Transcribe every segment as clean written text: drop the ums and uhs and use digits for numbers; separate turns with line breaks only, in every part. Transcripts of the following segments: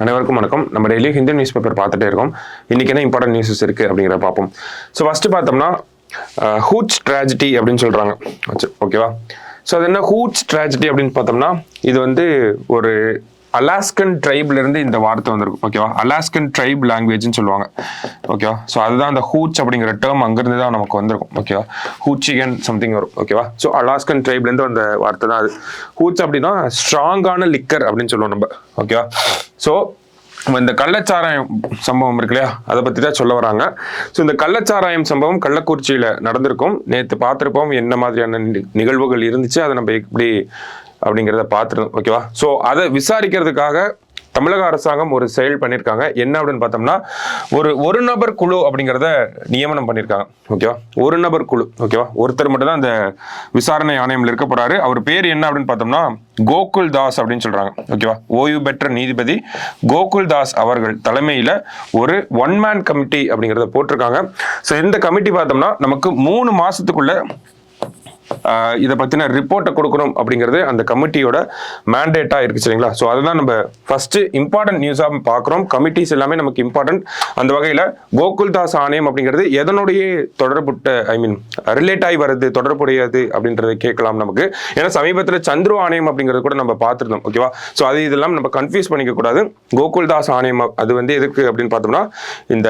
அனைவருக்கும் வணக்கம். நம்ம டெய்லி ஹிந்து நியூஸ் பேப்பர் பார்த்துட்டே இருக்கோம். இன்னைக்கு என்ன இம்பார்ட்டன்ட் நியூஸஸ் இருக்கு அப்படிங்கிறத பார்ப்போம். ஸோ ஃபர்ஸ்ட் பார்த்தோம்னா ஹூட்ஸ் ட்ராஜடி அப்படின்னு சொல்றாங்க. ஓகேவா? ஸோ அது என்ன ஹூட்ஸ் ட்ராஜடி அப்படின்னு பார்த்தோம்னா, இது வந்து ஒரு அலாஸ்கன் ட்ரைப்ல இருந்து இந்த வார்த்தை வந்திருக்கும். ஓகேவா? அலாஸ்கன் ட்ரைப் லாங்குவேஜ்னு சொல்லுவாங்க. ஓகேவா? ஸோ அதுதான் அந்த ஹூட்ஸ் அப்படிங்கிற டேர்ம் அங்கிருந்து தான் நமக்கு வந்திருக்கும். ஓகேவா? ஹூச்சிகன் சம்திங் வரும். ஓகேவா? ஸோ அலாஸ்கன் ட்ரைப்ல இருந்து வந்த வார்த்தை தான் அது. ஹூட்ஸ் அப்படின்னா ஸ்ட்ராங்கான லிக்கர் அப்படின்னு சொல்லுவோம் நம்ம. ஓகேவா? ஸோ இந்த கள்ளச்சாராயம் சம்பவம் இருக்கு இல்லையா, அதை பத்தி தான் சொல்ல வராங்க. ஸோ இந்த கள்ளச்சாராயம் சம்பவம் கள்ளக்குறிச்சியில நடந்திருக்கும். நேற்று பார்த்துருப்போம் என்ன மாதிரியான நிகழ்வுகள் இருந்துச்சு, அதை நம்ம எப்படி அப்படிங்கிறத பார்த்துருந்தோம். ஓகேவா? ஸோ அதை விசாரிக்கிறதுக்காக தமிழக அரசாங்கம் ஒரு செயல் பண்ணியிருக்காங்க. என்ன அப்படின்னு பார்த்தோம்னா, ஒரு நபர் குழு அப்படிங்கிறத நியமனம் பண்ணியிருக்காங்க. ஓகேவா? ஒரு நபர் குழு. ஓகேவா? ஒருத்தர் மட்டும் தான் அந்த விசாரணை ஆணையம்ல இருக்க போறாரு. அவர் பேர் என்ன அப்படின்னு பார்த்தோம்னா கோகுல் தாஸ் அப்படின்னு சொல்றாங்க. ஓகேவா? ஓய்வு பெற்ற நீதிபதி கோகுல் தாஸ் அவர்கள் தலைமையில ஒரு ஒன் மேன் கமிட்டி அப்படிங்கிறத போட்டிருக்காங்க. ஸோ இந்த கமிட்டி பார்த்தோம்னா நமக்கு 3 மாசத்துக்குள்ள இதை பத்தின ரிப்போர்ட்டை கொடுக்கணும் அப்படிங்கிறது அந்த கமிட்டியோட மேண்டேட்டா இருக்கு. சரிங்களா? ஸோ அதுதான் நம்ம ஃபர்ஸ்ட் இம்பார்ட்டன்ட் நியூஸா பார்க்குறோம். கமிட்டிஸ் எல்லாமே நமக்கு இம்பார்ட்டன்ட். அந்த வகையில கோகுல்தாஸ் ஆணையம் அப்படிங்கிறது எதனுடைய தொடர்புட்ட ரிலேட் ஆகி வருது, தொடர்புடையது அப்படின்றத கேட்கலாம் நமக்கு. ஏன்னா சமீபத்தில் சந்துரு ஆணையம் அப்படிங்கிறது கூட நம்ம பார்த்துருந்தோம். ஓகேவா? ஸோ அது இதெல்லாம் நம்ம கன்ஃபியூஸ் பண்ணிக்க கூடாது. கோகுல்தாஸ் ஆணையம் அது வந்து எதுக்கு அப்படின்னு பார்த்தோம்னா, இந்த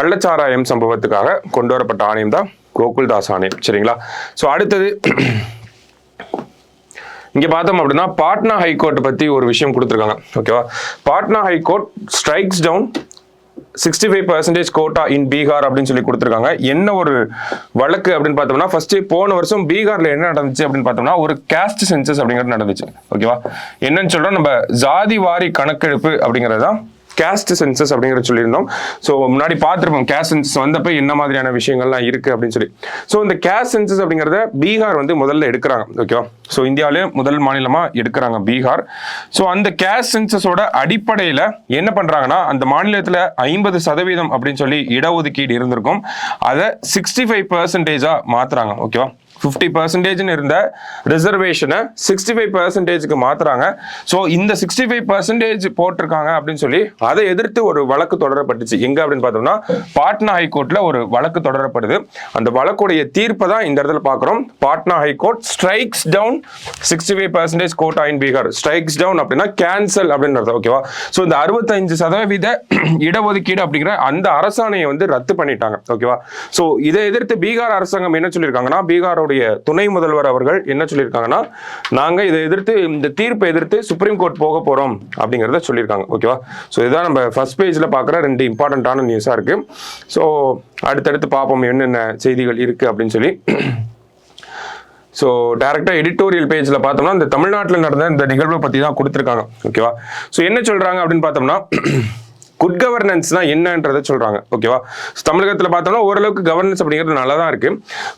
கள்ளச்சாராயம் சம்பவத்துக்காக கொண்டு வரப்பட்ட ஆணையம் தான் கோகுல்தாஸ் ஆணையம். சரிங்களா? ஸோ அடுத்தது இங்க பார்த்தோம் அப்படின்னா பாட்னா ஹைகோர்ட் பத்தி ஒரு விஷயம் கொடுத்துருக்காங்க. ஓகேவா? Patna high court strikes down 65% quota in Bihar அப்படின்னு சொல்லி கொடுத்துருக்காங்க. என்ன ஒரு வழக்கு அப்படின்னு பார்த்தோம்னா, ஃபர்ஸ்ட் போன வருஷம் பீகார்ல என்ன நடந்துச்சு அப்படின்னு பார்த்தோம்னா, ஒரு காஸ்ட் சென்சஸ் அப்படிங்கிறது நடந்துச்சு. ஓகேவா? என்னன்னு சொல்றோம், நம்ம ஜாதி வாரி கணக்கெடுப்பு அப்படிங்கிறதான் கேஸ்ட் சென்சஸ் அப்படிங்கிறத சொல்லியிருந்தோம். ஸோ முன்னாடி பார்த்துருப்போம் கேஸ்ட் சென்சஸ் வந்தப்ப என்ன மாதிரியான விஷயங்கள்லாம் இருக்கு அப்படின்னு சொல்லி. ஸோ இந்த கேஸ்ட் சென்சஸ் அப்படிங்கிறத பீகார் வந்து முதல்ல எடுக்கிறாங்க. ஓகேவா? ஸோ இந்தியாவிலே முதல் மாநிலமா எடுக்கிறாங்க பீகார். ஸோ அந்த கேஸ்ட் சென்சஸோட அடிப்படையில் என்ன பண்றாங்கன்னா, அந்த மாநிலத்தில் 50% அப்படின்னு சொல்லி இடஒதுக்கீடு இருந்திருக்கும், அதை 65% மாத்துறாங்க. ஓகேவா? 50% இருந்த ரிசர்வேஷனை 65% மாத்துறாங்க. ஸோ இந்த 65% போட்டிருக்காங்க அப்படின்னு சொல்லி அதை எதிர்த்து ஒரு வழக்கு தொடரப்பட்டுச்சு. எங்க அப்படின்னு பார்த்தோம்னா பாட்னா ஹைகோர்ட்ல ஒரு வழக்கு தொடரப்படுது. அந்த வழக்குடைய தீர்ப்பை தான் இந்த இடத்துல பார்க்குறோம். Patna high court strikes down 65% quota in Bihar. Strikes down அப்படின்னா கேன்சல் அப்படின்றது. ஓகேவா? ஸோ இந்த 65% இடஒதுக்கீடு அப்படிங்கிற அந்த அரசாணையை வந்து ரத்து பண்ணிட்டாங்க. ஓகேவா? ஸோ இதை எதிர்த்து பீகார் அரசாங்கம் என்ன சொல்லியிருக்காங்கன்னா, பீகாரோட துணை முதல்வர் அவர்கள் என்ன சொல்லியிருக்காங்கன்னா, நாங்க இதை எதிர்த்து, இந்த தீர்ப்பை எதிர்த்து சுப்ரீம் கோர்ட் போக போறோம் அப்படிங்கிறத சொல்லியிருக்காங்க. ஓகேவா? ஸோ இதுதான் நம்ம ஃபர்ஸ்ட் பேஜ்ல பார்க்குற 2 இம்பார்ட்டன்டான நியூஸா இருக்கு. ஸோ அடுத்தடுத்து பார்ப்போம் என்னென்ன செய்திகள் இருக்கு அப்படின்னு சொல்லி. ஸோ டைரக்டா எடிட்டோரியல் பேஜ்ல பார்த்தோம்னா, இந்த தமிழ்நாட்டில் நடந்த இந்த நிகழ்வை பத்தி தான் கொடுத்துருக்காங்க. ஓகேவா? ஸோ என்ன சொல்றாங்க அப்படின்னு பார்த்தோம்னா, குட் கவர்னன்ஸ்னா என்னன்றதை சொல்றாங்க. ஓகேவா? தமிழகத்தில் பார்த்தோம்னா ஓரளவுக்கு கவர்னன்ஸ் அப்படிங்கிறது நல்லா தான் இருக்கு.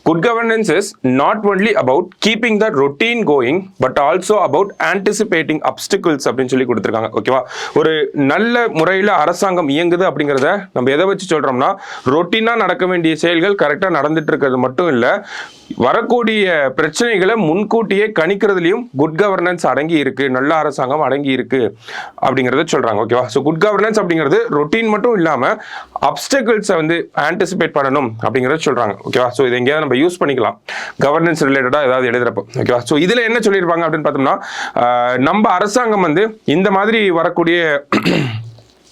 Good governance is not only about keeping the routine going but also about anticipating opticals அப்படின்னு சொல்லி கொடுத்துருக்காங்க. ஓகேவா? ஒரு நல்ல முறையில் அரசாங்கம் இயங்குது அப்படிங்கிறத நம்ம எதை வச்சு சொல்றோம்னா, ரொட்டீனா நடக்க வேண்டிய செயல்கள் கரெக்டா நடந்துட்டு இருக்கிறது மட்டும் இல்லை, வரக்கூடிய பிரச்சனைகளை முன்கூட்டியே கணிக்கிறதுலையும் குட் கவர்னன்ஸ் அடங்கி இருக்கு, நல்ல அரசாங்கம் அடங்கி இருக்கு அப்படிங்கிறத சொல்றாங்க. ஓகேவா? ஸோ குட் கவர்னன்ஸ் அப்படிங்கிறது ரொட்டீன் மட்டும் இல்லாம அப்டிகல்ஸை வந்து ஆன்டிசிபேட் பண்ணணும் அப்படிங்கறத சொல்றாங்க. ஓகேவா? சோ இதை எங்கேயாவது நம்ம யூஸ் பண்ணிக்கலாம் கவர்னன்ஸ் ரிலேட்டடா ஏதாவது எழுதுறப்போ. ஓகேவா? சோ இதுல என்ன சொல்லியிருப்பாங்க அப்படின்னு பார்த்தோம்னா, நம்ம அரசாங்கம் வந்து இந்த மாதிரி வரக்கூடிய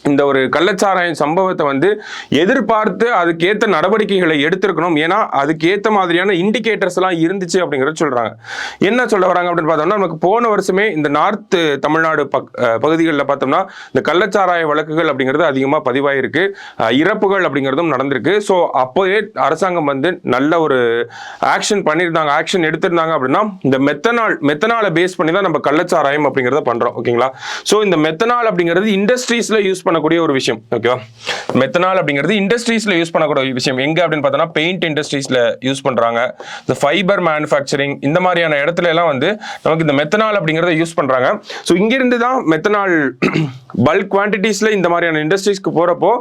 இந்த ஒரு கள்ளச்சாராயம் சம்பவத்தை வந்து எதிர்பார்த்து அதுக்கேற்ற நடவடிக்கைகளை எடுத்திருக்கணும். ஏன்னா அதுக்கேற்ற மாதிரியான இண்டிகேட்டர்ஸ் எல்லாம் இருந்துச்சு அப்படிங்கிறத சொல்றாங்க. என்ன சொல்ல வராங்க அப்படின்னு பார்த்தோம்னா, நமக்கு போன வருஷமே இந்த நார்த் தமிழ்நாடு பகுதிகளில் பார்த்தோம்னா இந்த கள்ளச்சாராய வழக்குகள் அப்படிங்கிறது அதிகமாக பதிவாயிருக்கு, இறப்புகள் அப்படிங்கிறதும் நடந்திருக்கு. ஸோ அப்போயே அரசாங்கம் வந்து நல்ல ஒரு ஆக்ஷன் பண்ணியிருந்தாங்க, ஆக்ஷன் எடுத்திருந்தாங்க. அப்படின்னா இந்த மெத்தனாலை பேஸ் பண்ணி தான் நம்ம கள்ளச்சாராயம் அப்படிங்கிறத பண்றோம். ஓகேங்களா? ஸோ இந்த மெத்தனால் அப்படிங்கிறது இண்டஸ்ட்ரீஸ்ல யூஸ் பண்ணக்கூடிய ஒரு விஷயம். ஓகேவா? மெத்தனால் அப்படிங்கிறது இண்டஸ்ட்ரீஸ்ல யூஸ் பண்ணக்கூடிய விஷயம். எங்க அப்படின்னு பார்த்தோம்னா பெயிண்ட் இண்டஸ்ட்ரீஸ்ல யூஸ் பண்றாங்க, இந்த ஃபைபர் மேனுஃபேக்சரிங் இந்த மாதிரியான இடத்துல எல்லாம் வந்து நமக்கு இந்த மெத்தனால் அப்படிங்கிறத யூஸ் பண்றாங்க. ஸோ இங்கிருந்து தான் மெத்தனால் பல்க் குவான்டிட்டிஸ்ல இந்த மாதிரியான இண்டஸ்ட்ரீஸ்க்கு போறப்போ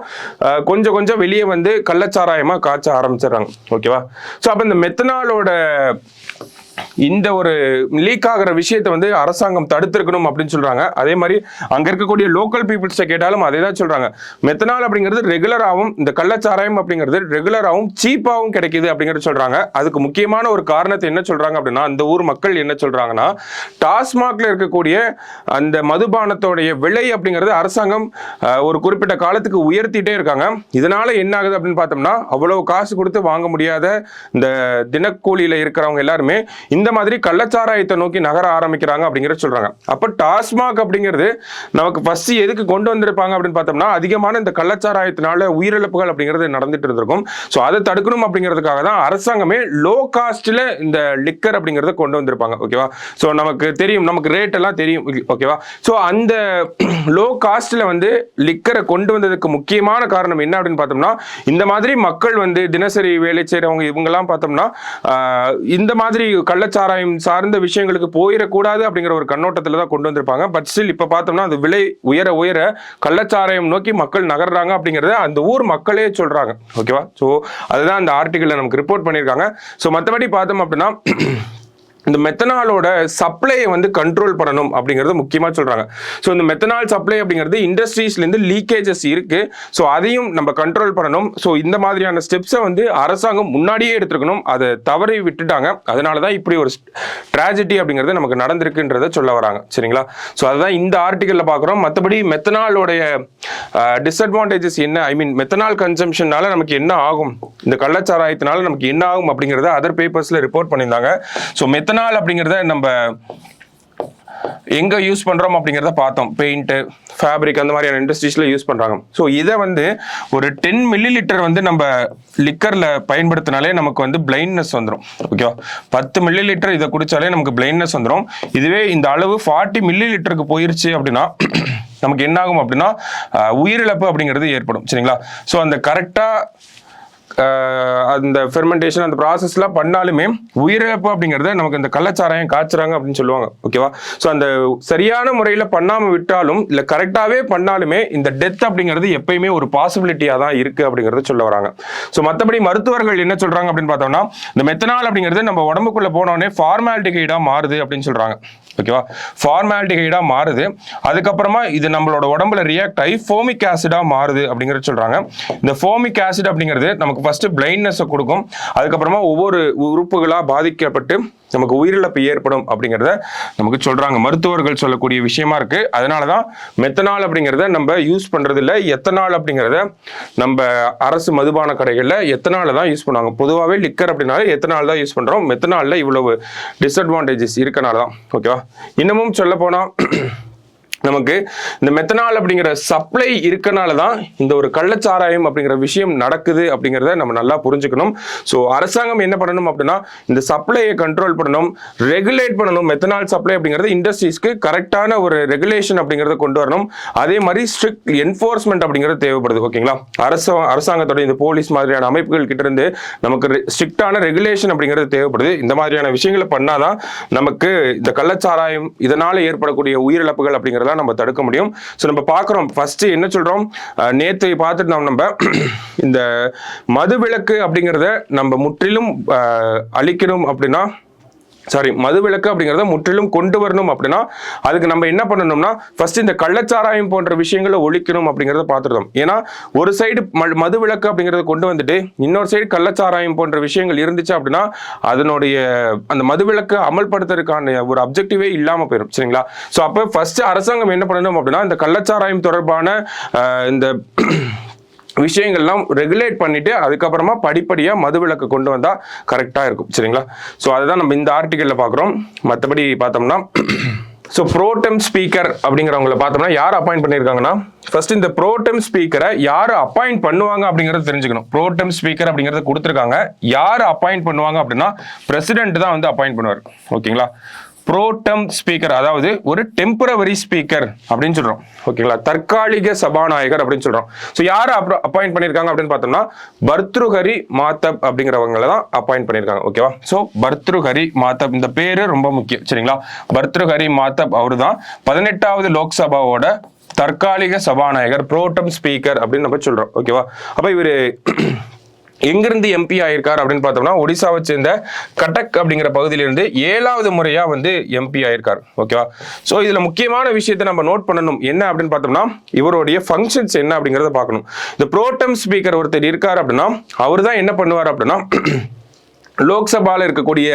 கொஞ்சம் கொஞ்சம் வெளியே வந்து கள்ளச்சாராயமா காய்ச்ச ஆரம்பிச்சிடறாங்க. ஓகேவா? ஸோ அப்போ இந்த மெத்தனாலோட இந்த ஒரு லீக் ஆகிற விஷயத்தை வந்து அரசாங்கம் தடுத்திருக்கணும் அப்படின்னு சொல்றாங்க. அதே மாதிரி அங்க இருக்கக்கூடிய லோக்கல் பீப்புள்ஸை கேட்டாலும் அதே தான் சொல்றாங்க. மெத்தனால் அப்படிங்கிறது ரெகுலராகவும், இந்த கள்ளச்சாராயம் அப்படிங்கிறது ரெகுலராகவும் சீப்பாகவும் கிடைக்குது அப்படிங்கிறது சொல்றாங்க. அதுக்கு முக்கியமான ஒரு காரணத்தை என்ன சொல்றாங்க அப்படின்னா, அந்த ஊர் மக்கள் என்ன சொல்றாங்கன்னா, டாஸ்மாக்ல இருக்கக்கூடிய அந்த மதுபானத்தோடைய விலை அப்படிங்கிறது அரசாங்கம் ஒரு குறிப்பிட்ட காலத்துக்கு உயர்த்திட்டே இருக்காங்க. இதனால என்ன ஆகுது அப்படின்னு பார்த்தோம்னா, அவ்வளவு காசு கொடுத்து வாங்க முடியாத இந்த தினக்கூலியில இருக்கிறவங்க எல்லாருமே இந்த மாதிரி கள்ளச்சாராயத்தை நோக்கி நகர ஆரம்பிக்கிறாங்க அப்படிங்கிறத சொல்றாங்க. அப்ப டாஸ்மாக் அப்படிங்கிறது நமக்கு ஃபர்ஸ்ட் எதுக்கு கொண்டு வந்திருப்பாங்க அப்படின்னு பார்த்தோம்னா, அதிகமான இந்த கள்ளச்சாராயத்தினால உயிரிழப்புகள் அப்படிங்கிறது நடந்துட்டு இருந்திருக்கும். ஸோ அதை தடுக்கணும் அப்படிங்கிறதுக்காக தான் அரசாங்கமே லோ காஸ்ட்ல இந்த லிக்கர் அப்படிங்கிறத கொண்டு வந்திருப்பாங்க. ஓகேவா? ஸோ நமக்கு தெரியும், நமக்கு ரேட் எல்லாம் தெரியும். ஓகேவா? ஸோ அந்த லோ காஸ்ட்ல வந்து லிக்கரை கொண்டு வந்ததுக்கு முக்கியமான காரணம் என்ன அப்படின்னு பார்த்தோம்னா, இந்த மாதிரி மக்கள் வந்து தினசரி வேலை செய்யறவங்க இவங்கெல்லாம் பார்த்தோம்னா இந்த மாதிரி கள்ளச்சாராயம் சார்ந்த விஷயங்களுக்கு போயிடக்கூடாது அப்படிங்கிற ஒரு கண்ணோட்டத்தில் தான் கொண்டு வந்திருப்பாங்க. பட் ஸ்டில் இப்போ பார்த்தோம்னா அது விலை உயர உயர கள்ளச்சாராயம் நோக்கி மக்கள் நகர்றாங்க அப்படிங்கிறத அந்த ஊர் மக்களே சொல்றாங்க. ஓகேவா? ஸோ அதுதான் அந்த ஆர்டிகிள் நமக்கு ரிப்போர்ட் பண்ணியிருக்காங்க. ஸோ மற்றபடி பார்த்தோம் அப்படின்னா, இந்த மெத்தனாலோட சப்ளையை வந்து கண்ட்ரோல் பண்ணணும் அப்படிங்கிறது முக்கியமா சொல்றாங்க. ஸோ இந்த மெத்தனால் சப்ளை அப்படிங்கிறது இண்டஸ்ட்ரீஸ்லேருந்து லீக்கேஜஸ் இருக்கு. ஸோ அதையும் நம்ம கண்ட்ரோல் பண்ணணும். ஸோ இந்த மாதிரியான ஸ்டெப்ஸை வந்து அரசாங்கம் முன்னாடியே எடுத்துருக்கணும். அதை தவறி விட்டுட்டாங்க. அதனால தான் இப்படி ஒரு ட்ராஜடி அப்படிங்கிறது நமக்கு நடந்திருக்குன்றத சொல்ல வராங்க. சரிங்களா? ஸோ அதுதான் இந்த ஆர்டிகல்ல பார்க்குறோம். மற்றபடி மெத்தனாலோடைய டிஸ்அட்வான்டேஜஸ் என்ன, ஐ மீன் மெத்தனால் கன்சம்ஷனால நமக்கு என்ன ஆகும், இந்த கள்ளச்சாராயத்தினால நமக்கு என்ன ஆகும் அப்படிங்கிறத அதர் பேப்பர்ஸ்ல ரிப்போர்ட் பண்ணியிருந்தாங்க. ஸோ மெத்தனால் அப்படிங்கிறத நம்ம எங்க யூஸ் பண்றோம் அப்படிங்கிறத பார்த்தோம். பெயிண்ட், ஃபேப்ரிக் அந்த மாதிரியான இண்டஸ்ட்ரீஸ்ல யூஸ் பண்றாங்க. ஸோ இதை வந்து ஒரு 10 மில்லிலிட்டர் வந்து நம்ம லிக்கர்ல பயன்படுத்தினாலே நமக்கு வந்து பிளைண்ட்னஸ் வந்துடும். ஓகேவா? 10 மில்லிலிட்டர் இதை குடிச்சாலே நமக்கு பிளைண்ட்னஸ் வந்துடும். இதுவே இந்த அளவு 40 மில்லிலிட்டருக்கு போயிருச்சு அப்படின்னா நமக்கு என்ன ஆகும் அப்படின்னா உயிரிழப்பு அப்படிங்கிறது ஏற்படும். சரிங்களா? ஸோ அந்த கரெக்டா அந்த ஃபெர்மெண்டேஷன் அந்த ப்ராசஸ்லாம் பண்ணாலுமே உயிரிழப்பு அப்படிங்கிறத நமக்கு இந்த கள்ளச்சாராயம் காய்ச்சுறாங்க அப்படின்னு சொல்லுவாங்க. ஓகேவா? ஸோ அந்த சரியான முறையில் பண்ணாமல் விட்டாலும் இல்லை கரெக்டாகவே பண்ணாலுமே இந்த டெத் அப்படிங்கிறது எப்பயுமே ஒரு பாசிபிலிட்டியாக தான் இருக்குது அப்படிங்கிறத சொல்ல வராங்க. ஸோ மற்றபடி மருத்துவர்கள் என்ன சொல்கிறாங்க அப்படின்னு பார்த்தோம்னா, இந்த மெத்தனால் அப்படிங்கிறது நம்ம உடம்புக்குள்ளே போனோடனே ஃபார்மாலிட்டிகைடாக மாறுது அப்படின்னு சொல்கிறாங்க. ஓகேவா? ஃபார்மாலிட்டிகைடாக மாறுது. அதுக்கப்புறமா இது நம்மளோட உடம்புல ரியாக்ட் ஆகி ஃபோமிக் ஆசிடாக மாறுது அப்படிங்கிறத சொல்கிறாங்க. இந்த ஃபோமிக் ஆசிட் அப்படிங்கிறது நமக்கு ஃபர்ஸ்ட் பிளைண்ட்னஸை கொடுக்கும். அதுக்கப்புறமா ஒவ்வொரு உறுப்புகளாக பாதிக்கப்பட்டு நமக்கு உயிரிழப்பு ஏற்படும் அப்படிங்கிறத நமக்கு சொல்றாங்க. மருத்துவர்கள் சொல்லக்கூடிய விஷயமா இருக்கு. அதனாலதான் மெத்தனால் அப்படிங்கிறத நம்ம யூஸ் பண்றது இல்லை. எத்தனால் அப்படிங்கிறத நம்ம அரசு மதுபான கடைகள்ல எத்தனால தான் யூஸ் பண்ணுவாங்க. பொதுவாகவே லிக்கர் அப்படின்னாலே எத்தனால் தான் யூஸ் பண்றோம். மெத்தனால்ல இவ்வளவு டிஸ்அட்வான்டேஜஸ் இருக்கனால தான். ஓகேவா? இன்னமும் சொல்ல போனா நமக்கு இந்த மெத்தனால் அப்படிங்கிற சப்ளை இருக்கனால தான் இந்த ஒரு கள்ளச்சாராயம் அப்படிங்கிற விஷயம் நடக்குது அப்படிங்கிறத நம்ம நல்லா புரிஞ்சுக்கணும். ஸோ அரசாங்கம் என்ன பண்ணணும் அப்படின்னா, இந்த சப்ளையை கண்ட்ரோல் பண்ணணும், ரெகுலேட் பண்ணணும். மெத்தனால் சப்ளை அப்படிங்கிறது இண்டஸ்ட்ரீஸ்க்கு கரெக்டான ஒரு ரெகுலேஷன் அப்படிங்கிறத கொண்டு வரணும். அதே மாதிரி ஸ்ட்ரிக்ட் என்ஃபோர்ஸ்மெண்ட் அப்படிங்கிறது தேவைப்படுது. ஓகேங்களா? அரசாங்கத்தோட இந்த போலீஸ் மாதிரியான அமைப்புகள் கிட்ட இருந்து நமக்கு ஸ்ட்ரிக்டான ரெகுலேஷன் அப்படிங்கிறது தேவைப்படுது. இந்த மாதிரியான விஷயங்களை பண்ணாதான் நமக்கு இந்த கள்ளச்சாராயம் இதனால ஏற்படக்கூடிய உயிரிழப்புகள் அப்படிங்கிறத நம்ம தடுக்க முடியும். சோ நம்ம பார்க்கிறோம். ஃபர்ஸ்ட் என்ன சொல்றோம், நேத்து பார்த்துட்டு நம்ம இந்த மதுவிலக்கு அப்படிங்கறத நம்ம முற்றிலும் அழிக்கணும் அப்படின்னா, மதுவிலக்கு அப்படிங்கிறத முற்றிலும் கொண்டு வரணும் அப்படின்னா அதுக்கு நம்ம என்ன பண்ணணும்னா, ஃபர்ஸ்ட் இந்த கள்ளச்சாராயம் போன்ற விஷயங்களை ஒழிக்கணும் அப்படிங்கிறத பார்த்துருந்தோம். ஏன்னா ஒரு சைடு மதுவிலக்கு அப்படிங்கிறத கொண்டு வந்துட்டு இன்னொரு சைடு கள்ளச்சாராயம் போன்ற விஷயங்கள் இருந்துச்சு அப்படின்னா அதனுடைய அந்த மதுவிலக்கு அமல்படுத்துறதுக்கான ஒரு அப்ஜெக்டிவே இல்லாம போயிடும். சரிங்களா? ஸோ அப்போ ஃபர்ஸ்ட் அரசாங்கம் என்ன பண்ணணும் அப்படின்னா, இந்த கள்ளச்சாராயம் தொடர்பான இந்த விஷயங்கள்லாம் ரெகுலேட் பண்ணிட்டு அதுக்கப்புறமா படிப்படியாக மதுவிலக்கு கொண்டு வந்தால் கரெக்டாக இருக்கும். சரிங்களா? ஸோ அதுதான் நம்ம இந்த ஆர்டிக்கலில் பார்க்குறோம். மற்றபடி பார்த்தோம்னா, ஸோ ப்ரோடெம் ஸ்பீக்கர் அப்படிங்கிறவங்களை பார்த்தோம்னா யார் அப்பாயிண்ட் பண்ணியிருக்காங்கன்னா, ஃபர்ஸ்ட் இந்த ப்ரோடெம் ஸ்பீக்கரை யார் அப்பாயிண்ட் பண்ணுவாங்க அப்படிங்கிறத தெரிஞ்சுக்கணும். ப்ரோடெம் ஸ்பீக்கர் அப்படிங்கிறத கொடுத்துருக்காங்க. யார் அப்பாயிண்ட் பண்ணுவாங்க அப்படின்னா பிரசிடென்ட் தான் வந்து அப்பாயிண்ட் பண்ணுவார். ஓகேங்களா? ப்ரோடம் ஸ்பீக்கர், அதாவது ஒரு டெம்பரவரி ஸ்பீக்கர் அப்படின்னு சொல்றோம். ஓகேங்களா? தற்காலிக சபாநாயகர் அப்படின்னு சொல்றோம். ஸோ யார் அப்பாயிண்ட் பண்ணியிருக்காங்க அப்படின்னு பார்த்தோம்னா பர்த்ருஹரி மாத்தப் அப்படிங்கிறவங்களை தான் அப்பாயிண்ட் பண்ணியிருக்காங்க. ஓகேவா? ஸோ பர்த்ருஹரி மாத்தப், இந்த பேரு ரொம்ப முக்கியம். சரிங்களா? பர்த்ருஹரி மாத்தப் அவரு தான் 18வது லோக்சபாவோட தற்காலிக சபாநாயகர், ப்ரோடம் ஸ்பீக்கர் அப்படின்னு நம்ம சொல்றோம். ஓகேவா? அப்ப இவரு எங்கிருந்து எம்பி ஆயிருக்கார் அப்படின்னு பார்த்தோம்னா ஒடிசாவை சேர்ந்த கட்டக் அப்படிங்கிற பகுதியிலிருந்து 7வது முறையா வந்து எம்பி ஆயிருக்கார். ஓகேவா? ஸோ இதுல முக்கியமான விஷயத்தை நம்ம நோட் பண்ணணும். என்ன அப்படின்னு பார்த்தோம்னா இவருடைய ஃபங்க்ஷன்ஸ் என்ன அப்படிங்கிறத பார்க்கணும். இந்த ப்ரோடம் ஸ்பீக்கர் ஒருத்தர் இருக்கார் அப்படின்னா அவர் தான் என்ன பண்ணுவார் அப்படின்னா லோக்சபால இருக்கக்கூடிய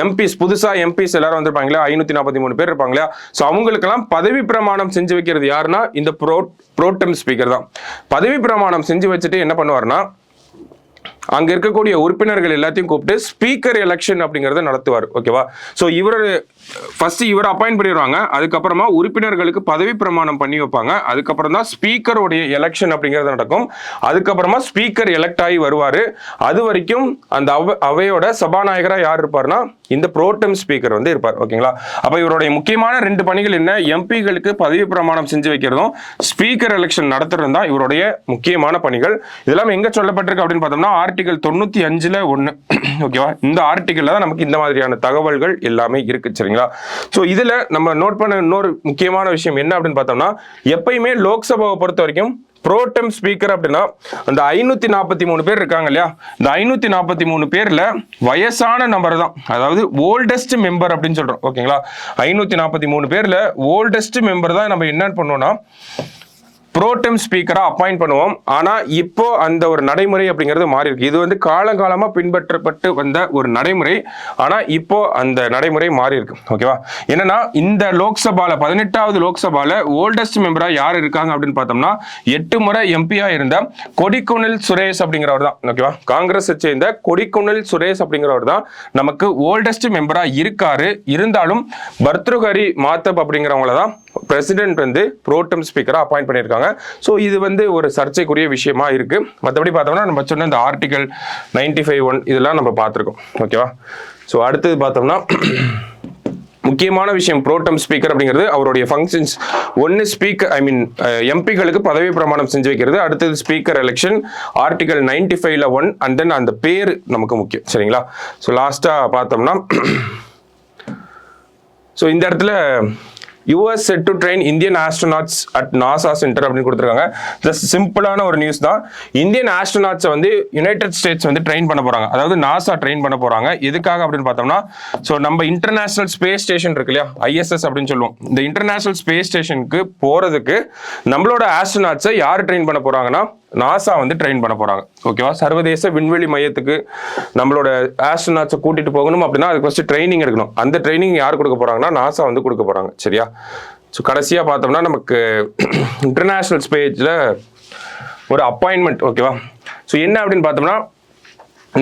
எம்பிஸ், புதுசா எம்பிஸ் எல்லாரும் வந்திருப்பாங்களா, 543 பேர் இருப்பாங்களா. ஸோ அவங்களுக்கெல்லாம் பதவி பிரமாணம் செஞ்சு வைக்கிறது யாருன்னா இந்த ப்ரோடம் ஸ்பீக்கர் தான். பதவி பிரமாணம் செஞ்சு வச்சுட்டு என்ன பண்ணுவார்னா அங்க இருக்கக்கூடிய உறுப்பினர்கள் எல்லாத்தையும் கூப்பிட்டு ஸ்பீக்கர் எலெக்ஷன் அப்படிங்கறத நடத்துவார். ஓகேவா? ஸோ இவர் அப்பாயிண்ட் பண்ணிடுவாங்க. அதுக்கப்புறமா உறுப்பினர்களுக்கு பதவி பிரமாணம் பண்ணி வைப்பாங்க. அதுக்கப்புறம் தான் ஸ்பீக்கருடைய எலெக்ஷன் அப்படிங்கிறது நடக்கும். அதுக்கப்புறமா ஸ்பீக்கர் எலெக்ட் ஆகி வருவாரு. அது வரைக்கும் அந்த அவையோட சபாநாயகரா யார் இருப்பார்னா இந்த ப்ரோடம் ஸ்பீக்கர் வந்து இருப்பார். ஓகேங்களா? அப்ப இவருடைய முக்கியமான 2 பணிகள் என்ன? எம்பிகளுக்கு பதவி பிரமாணம் செஞ்சு வைக்கிறதும் ஸ்பீக்கர் எலெக்ஷன் நடத்துறதும் தான் இவருடைய முக்கியமான பணிகள். இதெல்லாம் எங்க சொல்லப்பட்டிருக்கு அப்படின்னு பார்த்தோம்னா ஆர்டிகல் 95ல 1. ஓகேவா? இந்த ஆர்டிகல்ல தான் நமக்கு இந்த மாதிரியான தகவல்கள் எல்லாமே இருக்கு. சரிங்களா? சோ இதுல நம்ம நோட் பண்ண இன்னொரு முக்கியமான விஷயம் என்ன அப்படின்னு பார்த்தோம்னா எப்பயுமே லோக்சபாவை பொறுத்த வரைக்கும் ப்ரோடம் ஸ்பீக்கர் அப்படின்னா அந்த 543 பேர் இருக்காங்க இல்லையா, இந்த 543 பேர்ல வயசான நம்பர் தான், அதாவது ஓல்டஸ்ட் மெம்பர் அப்படின்னு சொல்றோம். ஓகேங்களா? 543 பேர்ல ஓல்டஸ்ட் மெம்பர் தான் நம்ம என்ன பண்ணுவோம்னா ப்ரோடம் ஸ்பீக்கரா அப்பாயிண்ட் பண்ணுவோம். ஆனா இப்போ அந்த ஒரு நடைமுறை அப்படிங்கிறது மாறி இருக்கு. இது வந்து காலங்காலமா பின்பற்றப்பட்டு வந்த ஒரு நடைமுறை. ஆனா இப்போ அந்த நடைமுறை மாறி இருக்கு. ஓகேவா? என்னன்னா இந்த லோக்சபால 18வது லோக்சபால ஓல்டஸ்ட் மெம்பரா யார் இருக்காங்க அப்படின்னு பார்த்தோம்னா 8 முறை எம்பியா இருந்த கொடிக்குனில் சுரேஷ் அப்படிங்கிறவர் தான். ஓகேவா? காங்கிரஸ் சேர்ந்த கொடிக்குனில் சுரேஷ் அப்படிங்கிறவர் தான் நமக்கு ஓல்டஸ்ட் மெம்பரா இருக்காரு. இருந்தாலும் பர்த்ருஹரி மாத்தப் அப்படிங்கிறவங்கள தான் பிரசிடென்ட் வந்து ப்ரோடம் ஸ்பீக்கரா அப்பாயிண்ட் பண்ணியிருக்காங்க. ஸோ இது வந்து ஒரு சர்ச்சைக்குரிய விஷயமா இருக்கு. மற்றபடி பார்த்தோம்னா நம்ம சொன்ன இந்த ஆர்டிகல் 95(1) இதெல்லாம் நம்ம பார்த்துருக்கோம். ஓகேவா? ஸோ அடுத்தது பார்த்தோம்னா முக்கியமான விஷயம் ப்ரோடம் ஸ்பீக்கர் அப்படிங்கிறது அவருடைய ஃபங்க்ஷன்ஸ். ஒன்னு ஸ்பீக்கர் எம்பிகளுக்கு பதவி பிரமாணம் செஞ்சு வைக்கிறது. அடுத்தது ஸ்பீக்கர் எலெக்ஷன் ஆர்டிகல் 95ல 1 அண்ட் தென் அந்த பேர் நமக்கு முக்கியம். சரிங்களா? ஸோ லாஸ்டா பார்த்தோம்னா ஸோ இந்த இடத்துல US set to train Indian astronauts at NASA Center அப்படின்னு கொடுத்துருக்காங்க. ஜஸ்ட் சிம்பிளான ஒரு நியூஸ் தான். இந்தியன் ஆஸ்ட்ரோநாட்ஸை வந்து யுனைடெட் ஸ்டேட்ஸ் வந்து ட்ரெயின் பண்ண போறாங்க. அதாவது நாசா ட்ரெயின் பண்ண போறாங்க. எதுக்காக அப்படின்னு பார்த்தோம்னா ஸோ நம்ம இன்டர்நேஷனல் ஸ்பேஸ் ஸ்டேஷன் இருக்கு இல்லையா, ISS அப்படின்னு சொல்லுவோம். இந்த இன்டர்நேஷனல் ஸ்பேஸ் ஸ்டேஷனுக்கு போறதுக்கு நம்மளோட ஆஸ்ட்ரோநாட்ஸை யார் ட்ரெயின் பண்ண போறாங்கன்னா நாசா வந்து ட்ரெயின் பண்ண போறாங்க. ஓகேவா? சர்வதேச விண்வெளி மையத்துக்கு நம்மளோட ஆஸ்ட்ரோநாட்ஸை கூட்டிட்டு போகணும் அப்படின்னா அதுக்கு ஃபர்ஸ்ட் ட்ரைனிங் எடுக்கணும். அந்த ட்ரைனிங் யார் கொடுக்க போறாங்கன்னா நாசா வந்து கொடுக்க போறாங்க. சரியா? ஸோ கடைசியா பார்த்தோம்னா நமக்கு இன்டர்நேஷனல் ஸ்பேஸ்ல ஒரு அப்பாயின்மெண்ட். ஓகேவா? ஸோ என்ன அப்படின்னு பார்த்தோம்னா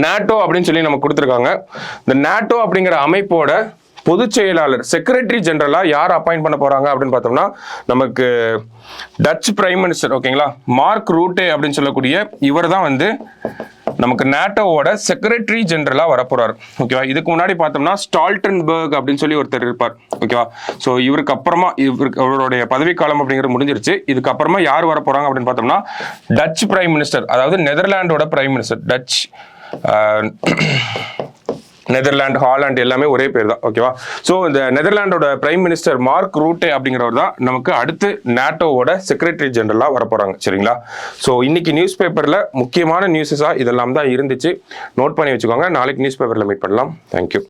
நாட்டோ அப்படின்னு சொல்லி நமக்கு கொடுத்துருக்காங்க. இந்த நாட்டோ அப்படிங்கிற அமைப்போட பொதுச் செயலாளர் செக்ரட்டரி ஜெனரலா யார் அப்பாயிண்ட் பண்ண போறாங்க அப்படின்னு பார்த்தோம்னா நமக்கு டச் பிரைம் மினிஸ்டர். ஓகேங்களா? மார்க் ரூட்டே அப்படின்னு சொல்லக்கூடிய இவர் தான் வந்து நமக்கு நாட்டோவோட செக்ரட்டரி ஜெனரலா வரப்போறாரு. ஓகேவா? இதுக்கு முன்னாடி பார்த்தோம்னா ஸ்டால்டன்பர்க் அப்படின்னு சொல்லி ஒருத்தர் இருப்பார். ஓகேவா? ஸோ இவருக்கு அப்புறமா அவருடைய பதவி காலம் அப்படிங்கிறது முடிஞ்சிருச்சு. இதுக்கு அப்புறமா யார் வர போறாங்க அப்படின்னு பார்த்தோம்னா டச் பிரைம் மினிஸ்டர், அதாவது நெதர்லாண்டோட prime minister. Dutch, Netherlands, Holland எல்லாமே ஒரே பேர் தான். ஓகேவா? ஸோ இந்த நெதர்லாண்டோட பிரைம் மினிஸ்டர் மார்க் ரூட்டே அப்படிங்கிறவர் தான் நமக்கு அடுத்து நாட்டோவோட செக்ரட்டரி ஜெனரலா வரப்போறாங்க. சரிங்களா? ஸோ இன்னைக்கு நியூஸ் பேப்பர்ல முக்கியமான நியூஸஸா இதெல்லாம் தான் இருந்துச்சு. நோட் பண்ணி வச்சுக்கோங்க. நாளைக்கு நியூஸ் பேப்பர்ல மீட் பண்ணலாம். தேங்க்யூ.